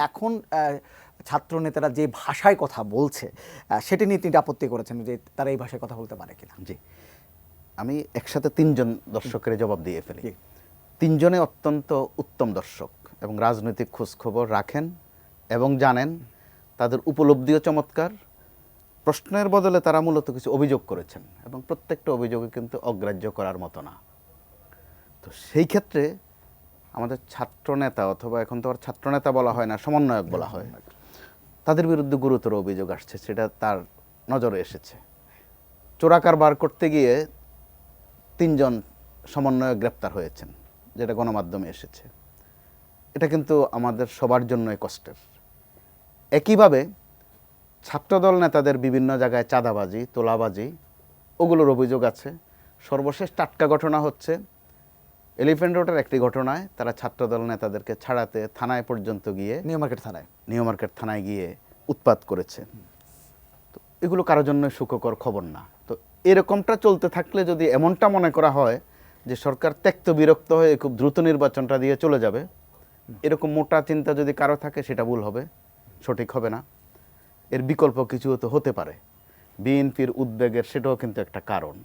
এখন ছাত্র নেতারা যে ভাষায় কথা বলছে সেটি নিয়ে তিনি আপত্তি করেছেন যে তারা এই ভাষায় কথা বলতে পারে কিনা। জি, আমি একসাথে তিনজন দর্শকের জবাব দিয়ে ফেলি। তিনজনে অত্যন্ত উত্তম দর্শক এবং রাজনৈতিক খোঁজখবর রাখেন এবং জানেন, তাদের উপলব্ধিও চমৎকার। প্রশ্নের বদলে তারা মূলত কিছু অভিযোগ করেছেন এবং প্রত্যেকটা অভিযোগই কিন্তু অগ্রাহ্য করার মতো না। তো সেই ক্ষেত্রে আমাদের ছাত্রনেতা, অথবা এখন তো আর ছাত্রনেতা বলা হয় না, সমন্বয়ক বলা হয়, তাদের বিরুদ্ধে গুরুতর অভিযোগ আসছে, সেটা তার নজরে এসেছে। চোরা কারবার করতে গিয়ে তিনজন সমন্বয়ক গ্রেপ্তার হয়েছেন, যেটা গণমাধ্যমে এসেছে। এটা কিন্তু আমাদের সবার জন্যই কষ্টের। একইভাবে ছাত্রদল নেতাদের বিভিন্ন জায়গায় চাঁদাবাজি, তোলাবাজি, ওগুলোর অভিযোগ আছে। সর্বশেষ টাটকা ঘটনা হচ্ছে এলিফ্যান্ট রোডের একটি ঘটনায় তারা ছাত্রদল নেতাদেরকে ছাড়াতে থানায় পর্যন্ত গিয়ে, নিউ মার্কেট থানায় গিয়ে উৎপাত করেছে। তো এগুলো কারোর জন্য সুখকর খবর না। তো এরকমটা চলতে থাকলে যদি এমনটা মনে করা হয় যে সরকার ত্যক্ত বিরক্ত হয়ে খুব দ্রুত নির্বাচনটা দিয়ে চলে যাবে, এরকম মোটা চিন্তা যদি কারো থাকে, সেটা ভুল হবে, সঠিক হবে না। এর বিকল্প কিছু তো হতে পারে। বিএনপির উদ্বেগের সেটাও কিন্তু একটা কারণ।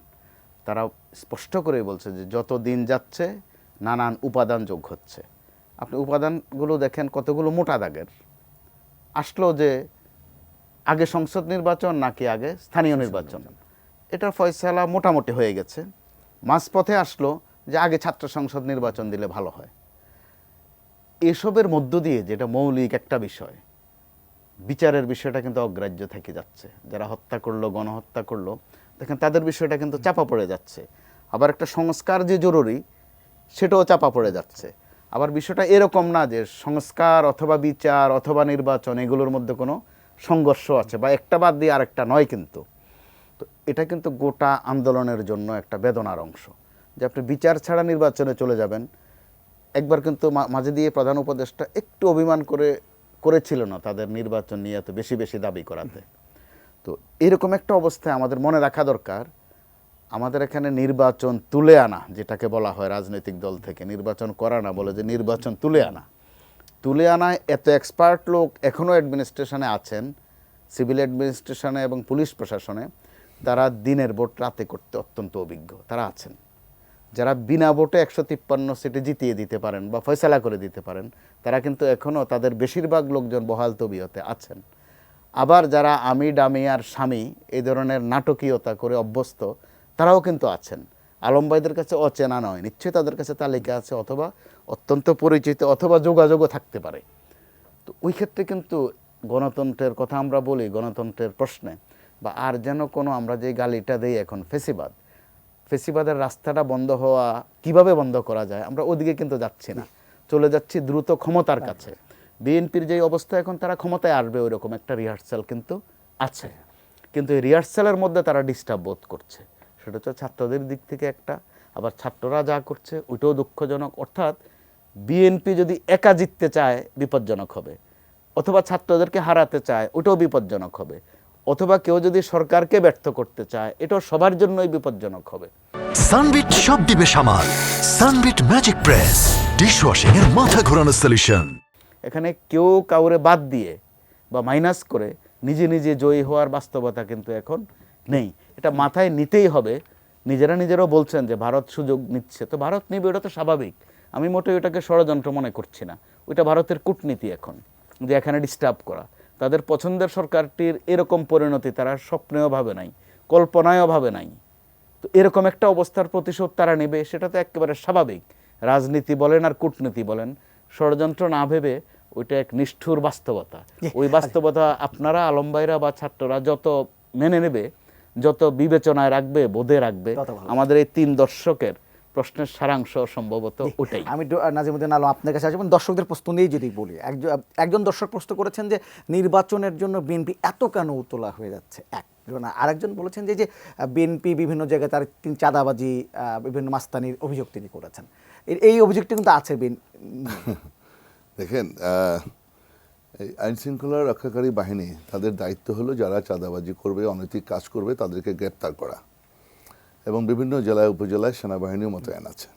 তারা স্পষ্ট করেই বলছে যে যত দিন যাচ্ছে নানান উপাদান যোগ হচ্ছে। আপনি উপাদানগুলো দেখেন কতগুলো মোটা দাগের। আসলো যে আগে সংসদ নির্বাচন নাকি আগে স্থানীয় নির্বাচন, এটার ফয়সালা মোটামুটি হয়ে গেছে। মাঝপথে আসলো যে আগে ছাত্র সংসদ নির্বাচন দিলে ভালো হয়। এসবের মধ্য দিয়ে যেটা মৌলিক একটা বিষয়, বিচারের বিষয়টা কিন্তু অগ্রাহ্য থেকে যাচ্ছে। যারা হত্যা করলো, গণহত্যা করলো, দেখেন তাদের বিষয়টা কিন্তু চাপা পড়ে যাচ্ছে। আবার একটা সংস্কার যে জরুরি, সেটাও চাপা পড়ে যাচ্ছে। আবার বিষয়টা এরকম না যে সংস্কার অথবা বিচার অথবা নির্বাচন এগুলোর মধ্যে কোনো সংঘর্ষ আছে বা একটা বাদ দিয়ে আরেকটা নয়। কিন্তু তো এটা কিন্তু গোটা আন্দোলনের জন্য একটা বেদনার অংশ যে আপনি বিচার ছাড়া নির্বাচনে চলে যাবেন। একবার কিন্তু মাঝে দিয়ে প্রধান উপদেষ্টা একটু অভিমান করেছিল না তাদের নির্বাচন নিয়ে এত বেশি বেশি দাবি করাতে। তো এরকম একটা অবস্থায় আমাদের মনে রাখা দরকার, আমাদের এখানে নির্বাচন তুলে আনা, যেটাকে বলা হয় রাজনৈতিক দল থেকে, নির্বাচন করা না বলে যে নির্বাচন তুলে আনায় এত এক্সপার্ট লোক এখনও অ্যাডমিনিস্ট্রেশনে আছেন, সিভিল অ্যাডমিনিস্ট্রেশনে এবং পুলিশ প্রশাসনে। তারা দিনের ভোট রাতে করতে অত্যন্ত অভিজ্ঞ তারা আছেন, যারা বিনা ভোটে 153 সিটে জিতিয়ে দিতে পারেন বা ফয়সালা করে দিতে পারেন। তারা কিন্তু এখনও তাদের বেশিরভাগ লোকজন বহাল তবিয়তে আছেন। আবার যারা আমি ডামি আর স্বামী এই ধরনের নাটকীয়তা করে অভ্যস্ত, তারাও কিন্তু আছেন। আলম ভাইদের কাছে অচেনা নয়, নিশ্চয়ই তাদের কাছে তালিকা আছে, অথবা অত্যন্ত পরিচিত, অথবা যোগাযোগও থাকতে পারে। তো ওই ক্ষেত্রে কিন্তু গণতন্ত্রের কথা আমরা বলি, গণতন্ত্রের প্রশ্নে বা আর যেন কোনো আমরা যে গালিটা দেই এখন ফেসিবাদের রাস্তাটা বন্ধ হওয়া, কিভাবে বন্ধ করা যায়, আমরা ওদিকে কিন্তু যাচ্ছি না, চলে যাচ্ছি দ্রুত ক্ষমতার কাছে। বিএনপির যে অবস্থা এখন, তারা ক্ষমতায় আসবে ওইরকম একটা রিহার্সাল কিন্তু আছে। কিন্তু এই রিহার্সালের মধ্যে তারা ডিস্টার্ব বোধ করছে। সেটা হচ্ছে ছাত্রদের দিক থেকে একটা, আবার ছাত্ররা যা করছে ওইটাও দুঃখজনক। অর্থাৎ বিএনপি যদি একা জিততে চায় বিপজ্জনক হবে, অথবা ছাত্রদেরকে হারাতে চায় ওটাও বিপজ্জনক হবে, অথবা কেউ যদি সরকারকে ব্যর্থ করতে চায় এটাও সবার জন্যই বিপজ্জনক হবে। সানবিট সব দিবে সামাল। সানবিট ম্যাজিক প্রেস ডিশওয়াশিং এর মাথা ঘোরানো সলিউশন। এখানে কেউ কাউরে বাদ দিয়ে বা মাইনাস করে নিজে নিজে জয়ী হওয়ার বাস্তবতা কিন্তু এখন নেই। এটা মাথায় নিতেই হবে। নিজেরাও বলছেন যে ভারত সুযোগ নিচ্ছে, তো ভারত নিবে, ওটা তো স্বাভাবিক। আমি মোটেও এটাকে ষড়যন্ত্র মনে করছি না। ওইটা ভারতের কূটনীতি এখন, যে এখানে ডিস্টার্ব করা। তাদের পছন্দের সরকারটির এরকম পরিণতি তারা স্বপ্নেও ভাবে নাই, কল্পনায়ও ভাবে নাই। তো এরকম একটা অবস্থার প্রতিশোধ তারা নেবে, সেটা তো একেবারে স্বাভাবিক। রাজনীতি বলেন আর কূটনীতি বলেন, ষড়যন্ত্র না ভেবে ওইটা এক নিষ্ঠুর বাস্তবতা। ওই বাস্তবতা আপনারা আলম ভাইরা বা ছাত্ররা যত মেনে নেবে, যত বিবেচনায় রাখবে, বোধে রাখবে, আমাদের এই 3 দর্শকের প্রশ্নের সারাংশ সম্ভবত ওটাই। আমি নাজিমুদ্দিন আলম আপনার কাছে আসবেন। দর্শকদের প্রশ্ন নিয়েই যদি বলি, একজন দর্শক প্রশ্ন করেছেন যে নির্বাচনের জন্য বিএনপি এত কেন উতলা হয়ে যাচ্ছে। আরেকজন বলেছেন যে বিএনপি বিভিন্ন জায়গায় তার তিনি চাঁদাবাজি, বিভিন্ন মাস্তানির অভিযোগ তিনি করেছেন। এই অভিযোগটি কিন্তু আছে। দেখেন, এই আইন শৃঙ্খলা রক্ষাকারী বাহিনী, তাদের দায়িত্ব হলো যারা চাঁদাবাজি করবে, অনৈতিক কাজ করবে, তাদেরকে গ্রেপ্তার করা। এবং বিভিন্ন জেলায় উপজেলায় সেনাবাহিনীও মোতায়েন আছে।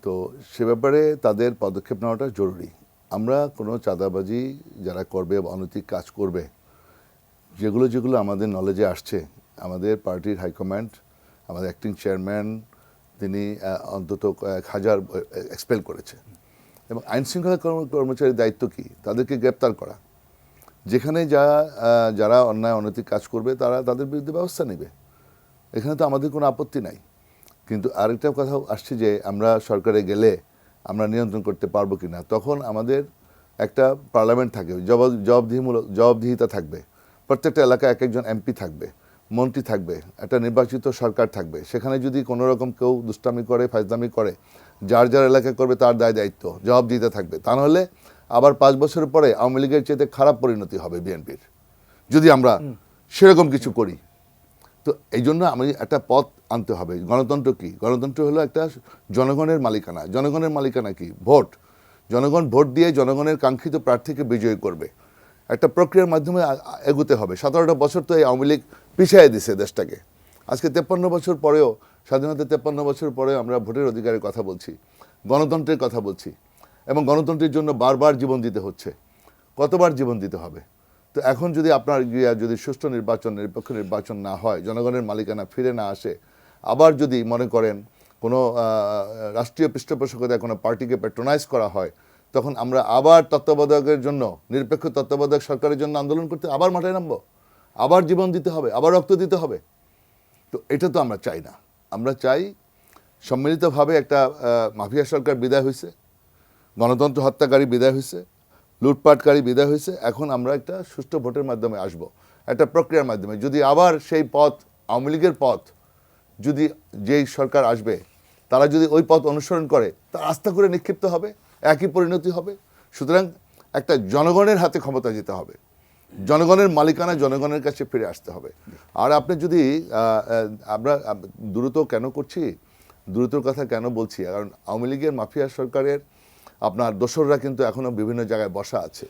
তো সে ব্যাপারে তাদের পদক্ষেপ নেওয়াটা জরুরি। আমরা কোনো চাঁদাবাজি যারা করবে বা অনৈতিক কাজ করবে, যেগুলো আমাদের নলেজে আসছে, আমাদের পার্টির হাইকমান্ড, আমাদের অ্যাক্টিং চেয়ারম্যান তিনি অন্তত 1000 এক্সপেল করেছে। এবং আইন শৃঙ্খলা কর্মচারীর দায়িত্ব কি? তাদেরকে গ্রেপ্তার করা। যেখানে যারা অন্যায় অনৈতিক কাজ করবে তাদের বিরুদ্ধে ব্যবস্থা নেবে। এখানে তো আমাদের কোনো আপত্তি নাই। কিন্তু আরেকটা কথা আসছে যে আমরা সরকারে গেলে আমরা নিয়ন্ত্রণ করতে পারবো কিনা। তখন আমাদের একটা পার্লামেন্ট থাকবে, জবাবদিহিতা থাকবে, প্রত্যেকটা এলাকায় এক একজন এমপি থাকবে, মন্ত্রী থাকবে, একটা নির্বাচিত সরকার থাকবে। সেখানে যদি কোনো রকম কেউ দুষ্টামি করে, ফাজলামি করে, যার এলাকায় করবে তার দায়িত্ব, জবাবদিহিতা থাকবে। তা নাহলে আবার 5 বছর পরে আওয়ামী লীগের চেয়ে খারাপ পরিণতি হবে বিএনপির, যদি আমরা সেরকম কিছু করি। তো এই জন্য আমি একটা পথ আনতে হবে। গণতন্ত্র কি? গণতন্ত্র হলো একটা জনগণের মালিকানা। জনগণের মালিকানা কি? ভোট। জনগণ ভোট দিয়ে জনগণের কাঙ্ক্ষিত প্রার্থীকে বিজয়ী করবে। একটা প্রক্রিয়ার মাধ্যমে এগোতে হবে। 17টা বছর তো এই আওয়ামী লীগ পিছিয়ে দিছে দেশটাকে। আজকে 53 বছর পরেও, স্বাধীনতা 53 বছর পরেও আমরা ভোটের অধিকারের কথা বলছি, গণতন্ত্রের কথা বলছি, এবং গণতন্ত্রের জন্য বারবার জীবন দিতে হচ্ছে। কতবার জীবন দিতে হবে? তো এখন যদি আপনার যদি সুষ্ঠু নির্বাচন, নিরপেক্ষ নির্বাচন না হয়, জনগণের মালিকানা ফিরে না আসে, আবার যদি মনে করেন কোনো রাষ্ট্রীয় পৃষ্ঠপোষকতায় কোনো পার্টিকে প্যাট্রোনাইজ করা হয়, তখন আমরা আবার তত্ত্বাবধায়কের জন্য, নিরপেক্ষ তত্ত্বাবধায়ক সরকারের জন্য আন্দোলন করতে আবার মাঠে নামবো, আবার জীবন দিতে হবে, আবার রক্ত দিতে হবে। তো এটা তো আমরা চাই না। আমরা চাই সম্মিলিতভাবে একটা মাফিয়া সরকার বিদায় হয়েছে, গণতন্ত্র হত্যাকারী বিদায় হয়েছে, লুটপাটকারী বিদায় হয়েছে। এখন আমরা একটা সুষ্ঠু ভোটের মাধ্যমে আসব, একটা প্রক্রিয়ার মাধ্যমে। যদি আবার সেই পথ, আওয়ামী লীগের পথ, যদি যেই সরকার আসবে তারা যদি ওই পথ অনুসরণ করে, তার আস্থা করে নিক্ষিপ্ত হবে, একই পরিণতি হবে। সুতরাং একটা জনগণের হাতে ক্ষমতা যেতে হবে, জনগণের মালিকানা জনগণের কাছে ফিরে আসতে হবে। আর আপনি যদি আমরা দ্রুত কেন করছি, দ্রুতর কথা কেন বলছি, কারণ আওয়ামী লীগের মাফিয়া সরকারের আপনার দোসররা কিন্তু এখনো বিভিন্ন জায়গায় বসা আছে।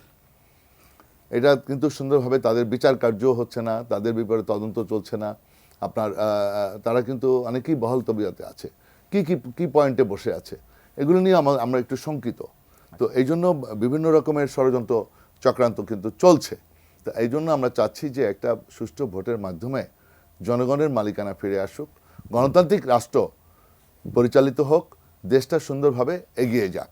এটা কিন্তু সুন্দরভাবে তাদের বিচার কার্য হচ্ছে না, তাদের ব্যাপারে তদন্ত চলছে না। আপনার তারা কিন্তু অনেকেই বহাল তবিয়তে আছে, কি পয়েন্টে বসে আছে, এগুলো নিয়ে আমরা একটু শঙ্কিত। তো এই জন্য বিভিন্ন রকমের ষড়যন্ত্র চক্রান্ত কিন্তু চলছে। তো এই জন্য আমরা চাচ্ছি যে একটা সুষ্ঠু ভোটের মাধ্যমে জনগণের মালিকানা ফিরে আসুক, গণতান্ত্রিক রাষ্ট্র পরিচালিত হোক, দেশটা সুন্দরভাবে এগিয়ে যাক।